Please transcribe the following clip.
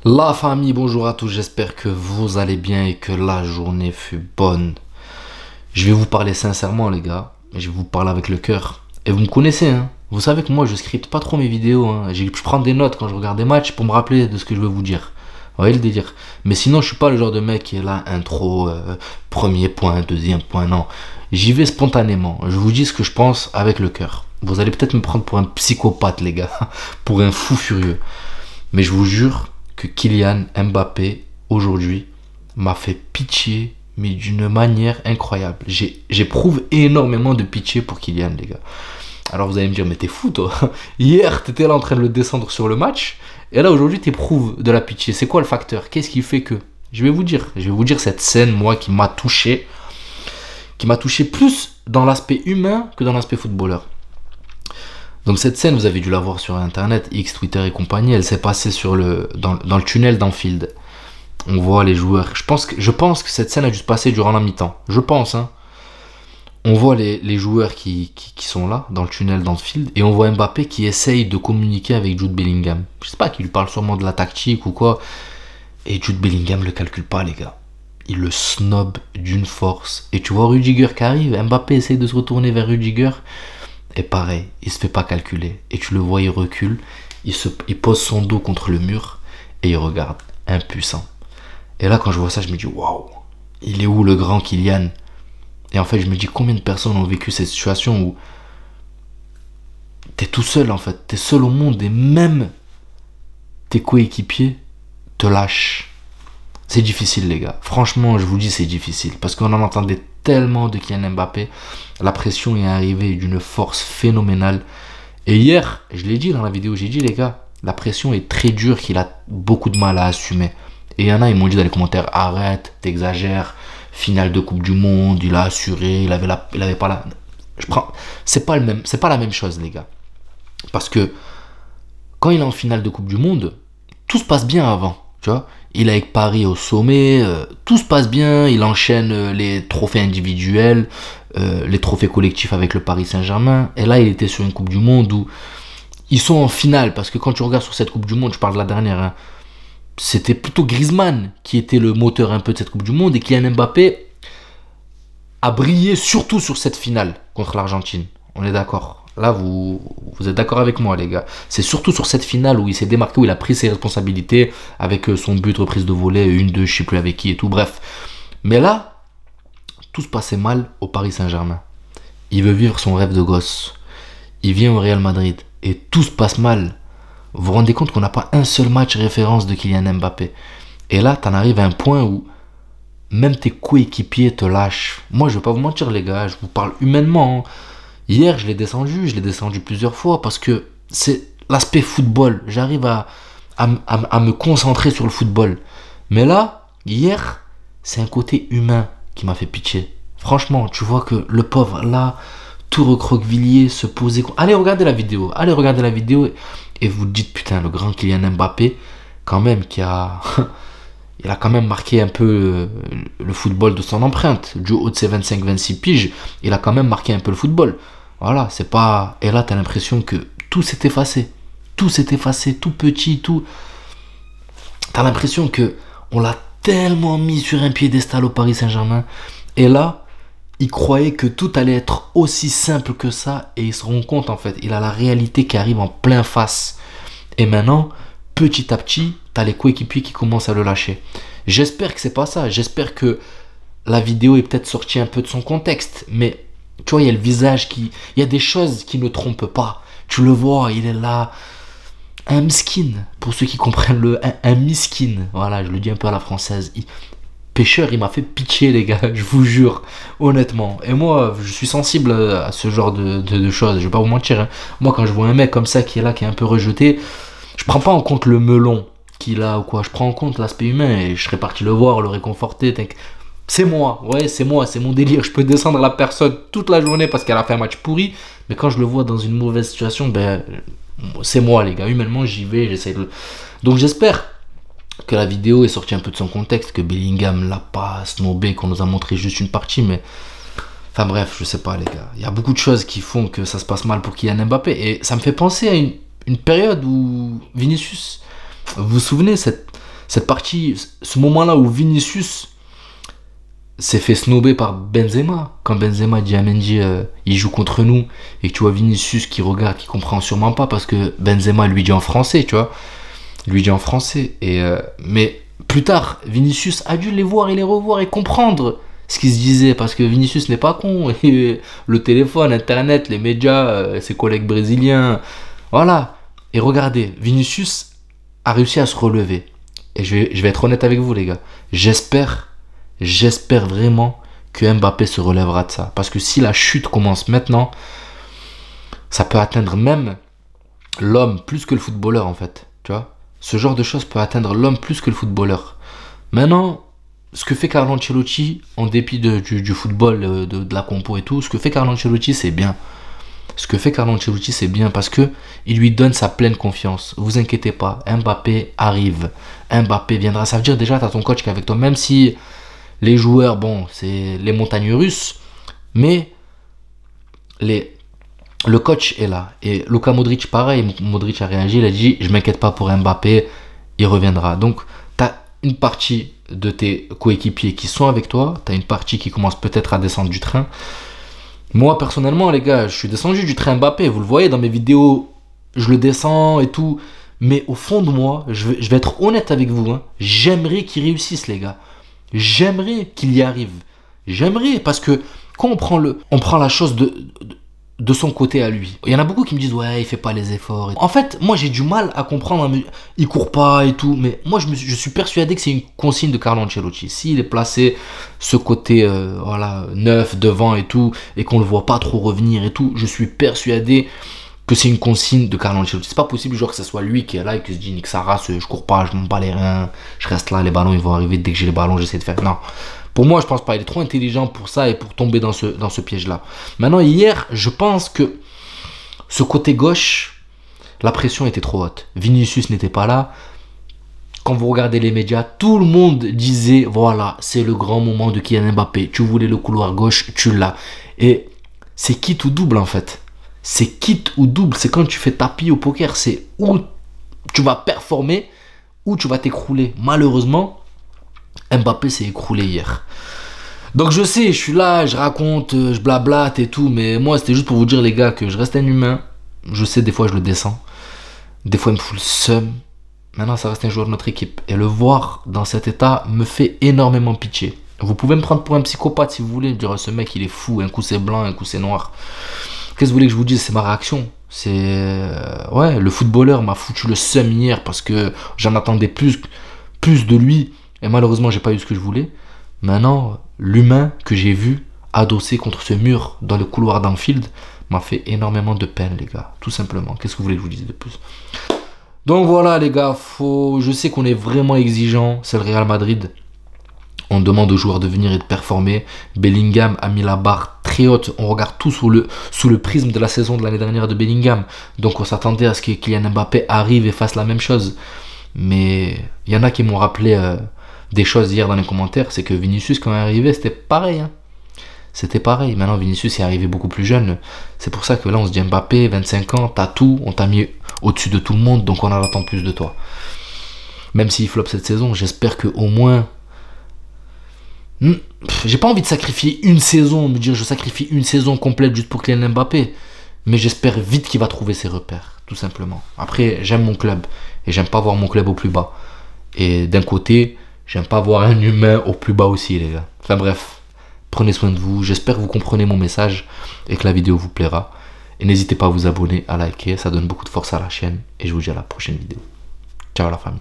La famille, bonjour à tous, j'espère que vous allez bien et que la journée fut bonne. Je vais vous parler sincèrement les gars, je vais vous parler avec le cœur. Et vous me connaissez, hein. Vous savez que moi je scripte pas trop mes vidéos, hein. Je prends des notes quand je regarde des matchs pour me rappeler de ce que je veux vous dire. Vous voyez le délire. Mais sinon je suis pas le genre de mec qui est là, intro, premier point, deuxième point, non. J'y vais spontanément, je vous dis ce que je pense avec le cœur. Vous allez peut-être me prendre pour un psychopathe les gars, pour un fou furieux. Mais je vous jure que Kylian Mbappé, aujourd'hui, m'a fait pitié, mais d'une manière incroyable. J'éprouve énormément de pitié pour Kylian, les gars. Alors vous allez me dire, mais t'es fou, toi. Hier, t'étais là en train de le descendre sur le match, et là, aujourd'hui, t'éprouves de la pitié. C'est quoi le facteur? Qu'est-ce qui fait que? Je vais vous dire cette scène, moi, qui m'a touché plus dans l'aspect humain que dans l'aspect footballeur. Donc cette scène, vous avez dû la voir sur internet, X, Twitter et compagnie, elle s'est passée dans le tunnel d'Anfield. On voit les joueurs. Je pense que cette scène a dû se passer durant la mi-temps. Je pense, hein. On voit les joueurs qui sont là, dans le tunnel d'Anfield, et on voit Mbappé qui essaye de communiquer avec Jude Bellingham. Je sais pas, qui lui parle sûrement de la tactique ou quoi. Et Jude Bellingham le calcule pas, les gars. Il le snob d'une force. Et tu vois Rudiger qui arrive, Mbappé essaye de se retourner vers Rudiger. Et pareil, il se fait pas calculer. Et tu le vois, il recule, il pose son dos contre le mur et il regarde, impuissant. Et là, quand je vois ça, je me dis, waouh, il est où le grand Kylian? Et en fait, je me dis, combien de personnes ont vécu cette situation où t'es tout seul, en fait, t'es seul au monde et même tes coéquipiers te lâchent. C'est difficile, les gars. Franchement, je vous dis, c'est difficile. Parce qu'on en entendait tellement de Kylian Mbappé. La pression est arrivée d'une force phénoménale. Et hier, je l'ai dit dans la vidéo, j'ai dit, les gars, la pression est très dure, qu'il a beaucoup de mal à assumer. Et il y en a, ils m'ont dit dans les commentaires, arrête, t'exagères. Finale de Coupe du Monde, il a assuré, il avait pas la... C'est pas la même chose, les gars. Parce que quand il est en finale de Coupe du Monde, tout se passe bien avant, tu vois. Il est avec Paris au sommet, tout se passe bien, il enchaîne les trophées individuels, les trophées collectifs avec le Paris Saint-Germain. Et là, il était sur une Coupe du Monde où ils sont en finale, parce que quand tu regardes sur cette Coupe du Monde, je parle de la dernière, hein, c'était plutôt Griezmann qui était le moteur un peu de cette Coupe du Monde, et Kylian Mbappé a brillé surtout sur cette finale contre l'Argentine. On est d'accord. Là, vous êtes d'accord avec moi, les gars. C'est surtout sur cette finale où il s'est démarqué, où il a pris ses responsabilités avec son but, reprise de volée, 1-2, je sais plus avec qui et tout, bref. Mais là, tout se passait mal au Paris Saint-Germain. Il veut vivre son rêve de gosse. Il vient au Real Madrid et tout se passe mal. Vous vous rendez compte qu'on n'a pas un seul match référence de Kylian Mbappé. Et là, t'en arrives à un point où même tes coéquipiers te lâchent. Moi, je vais pas vous mentir, les gars, je vous parle humainement, hein. Hier, je l'ai descendu plusieurs fois parce que c'est l'aspect football. J'arrive à me concentrer sur le football. Mais là, hier, c'est un côté humain qui m'a fait pitié. Franchement, tu vois que le pauvre, là, tout recroquevillé, se posait... Allez regarder la vidéo. Et vous dites, putain, le grand Kylian Mbappé, quand même, il a quand même marqué un peu le football de son empreinte. Du haut de ses 25-26 piges, il a quand même marqué un peu le football. Voilà, c'est pas... Et là, t'as l'impression que tout s'est effacé. Tout s'est effacé, tout petit, tout... T'as l'impression que on l'a tellement mis sur un piédestal au Paris Saint-Germain. Et là, il croyait que tout allait être aussi simple que ça. Et il se rend compte, en fait, il a la réalité qui arrive en plein face. Et maintenant, petit à petit, t'as les coéquipiers qui commencent à le lâcher. J'espère que c'est pas ça. J'espère que la vidéo est peut-être sortie un peu de son contexte. Mais... tu vois, il y a le visage qui... Il y a des choses qui ne trompent pas. Tu le vois, il est là. Un miskin, pour ceux qui comprennent un miskin. Voilà, je le dis un peu à la française. Pêcheur, il m'a fait pitié, les gars, je vous jure, honnêtement. Et moi, je suis sensible à ce genre de choses, je vais pas vous mentir, hein. Moi, quand je vois un mec comme ça qui est là, qui est un peu rejeté, je prends pas en compte le melon qu'il a ou quoi. Je prends en compte l'aspect humain et je serais parti le voir, le réconforter. C'est moi, ouais, c'est moi, c'est mon délire. Je peux descendre la personne toute la journée parce qu'elle a fait un match pourri, mais quand je le vois dans une mauvaise situation, ben, c'est moi, les gars. Humainement, j'y vais, j'essaie de... Donc j'espère que la vidéo est sortie un peu de son contexte, que Bellingham l'a pas snobé, qu'on nous a montré juste une partie, mais... Enfin bref, je sais pas, les gars. Il y a beaucoup de choses qui font que ça se passe mal pour Kylian Mbappé, et ça me fait penser à une période où Vinicius... Vous vous souvenez, cette partie, ce moment-là où Vinicius s'est fait snober par Benzema. Quand Benzema dit à Mendy, il joue contre nous, et que tu vois Vinicius qui regarde, qui comprend sûrement pas, parce que Benzema lui dit en français, tu vois. Lui dit en français. Mais plus tard, Vinicius a dû les voir et les revoir et comprendre ce qui se disait, parce que Vinicius n'est pas con. Et le téléphone, Internet, les médias, ses collègues brésiliens, voilà. Et regardez, Vinicius a réussi à se relever. Et je vais être honnête avec vous, les gars. J'espère vraiment que Mbappé se relèvera de ça. Parce que si la chute commence maintenant, ça peut atteindre même l'homme plus que le footballeur, en fait. Tu vois, ce genre de choses peut atteindre l'homme plus que le footballeur. Maintenant, ce que fait Carlo Ancelotti, en dépit du football, de la compo et tout, ce que fait Carlo Ancelotti, c'est bien. Ce que fait Carlo Ancelotti, c'est bien parce que il lui donne sa pleine confiance. Vous inquiétez pas, Mbappé arrive. Mbappé viendra. Ça veut dire déjà, tu as ton coach qui est avec toi. Même si les joueurs, bon, c'est les montagnes russes, mais le coach est là. Et Luka Modric, pareil, Modric a réagi, il a dit, je m'inquiète pas pour Mbappé, il reviendra. Donc, tu as une partie de tes coéquipiers qui sont avec toi, tu as une partie qui commence peut-être à descendre du train. Moi, personnellement, les gars, je suis descendu du train Mbappé, vous le voyez dans mes vidéos, je le descends et tout. Mais au fond de moi, je vais être honnête avec vous, hein, j'aimerais qu'il réussisse, les gars. J'aimerais qu'il y arrive. J'aimerais, parce que quand on prend la chose de son côté à lui. Il y en a beaucoup qui me disent, ouais, il fait pas les efforts. En fait, moi, j'ai du mal à comprendre. Il court pas et tout. Mais moi, je suis persuadé que c'est une consigne de Carlo Ancelotti. S'il est placé ce côté, voilà, neuf, devant et tout, et qu'on le voit pas trop revenir et tout, je suis persuadé que c'est une consigne de Carlo Ancelotti. C'est pas possible, genre, que ce soit lui qui est là et qui se dit, nique sa race, je cours pas, je m'en bats les reins, je reste là, les ballons, ils vont arriver. Dès que j'ai les ballons, j'essaie de faire. Non. Pour moi, je pense pas. Il est trop intelligent pour ça et pour tomber dans ce piège-là. Maintenant, hier, je pense que ce côté gauche, la pression était trop haute. Vinicius n'était pas là. Quand vous regardez les médias, tout le monde disait, voilà, c'est le grand moment de Kylian Mbappé. Tu voulais le couloir gauche, tu l'as. Et c'est quitte ou double, en fait. C'est quitte ou double. C'est quand tu fais tapis au poker. C'est où tu vas performer, ou tu vas t'écrouler. Malheureusement, Mbappé s'est écroulé hier. Donc je sais, je suis là, je raconte, je blablate et tout, mais moi c'était juste pour vous dire, les gars, que je reste un humain. Je sais, des fois je le descends, des fois il me fout le seum. Maintenant ça reste un joueur de notre équipe, et le voir dans cet état me fait énormément pitié. Vous pouvez me prendre pour un psychopathe si vous voulez, me dire, ce mec il est fou, un coup c'est blanc, un coup c'est noir. Qu'est-ce que vous voulez que je vous dise? C'est ma réaction. C'est ouais, le footballeur m'a foutu le seum hier parce que j'en attendais plus de lui. Et malheureusement, j'ai pas eu ce que je voulais. Maintenant, l'humain que j'ai vu adossé contre ce mur dans le couloir d'Anfield m'a fait énormément de peine, les gars. Tout simplement. Qu'est-ce que vous voulez que je vous dise de plus? Donc voilà, les gars. Je sais qu'on est vraiment exigeant. C'est le Real Madrid. On demande aux joueurs de venir et de performer. Bellingham a mis la barre très haute. On regarde tout sous le prisme de la saison de l'année dernière de Bellingham. Donc on s'attendait à ce que Kylian Mbappé arrive et fasse la même chose. Mais il y en a qui m'ont rappelé des choses hier dans les commentaires. C'est que Vinicius, quand il est arrivé, c'était pareil. Hein. C'était pareil. Maintenant, Vinicius est arrivé beaucoup plus jeune. C'est pour ça que là, on se dit Mbappé, 25 ans, t'as tout. On t'a mis au-dessus de tout le monde. Donc on en attend plus de toi. Même s'il flop cette saison, j'espère qu'au moins... J'ai pas envie de sacrifier une saison, me dire je sacrifie une saison complète juste pour Kylian Mbappé. Mais j'espère vite qu'il va trouver ses repères, tout simplement. Après, j'aime mon club. Et j'aime pas voir mon club au plus bas. Et d'un côté, j'aime pas voir un humain au plus bas aussi, les gars. Enfin bref, prenez soin de vous. J'espère que vous comprenez mon message et que la vidéo vous plaira. Et n'hésitez pas à vous abonner, à liker. Ça donne beaucoup de force à la chaîne. Et je vous dis à la prochaine vidéo. Ciao la famille.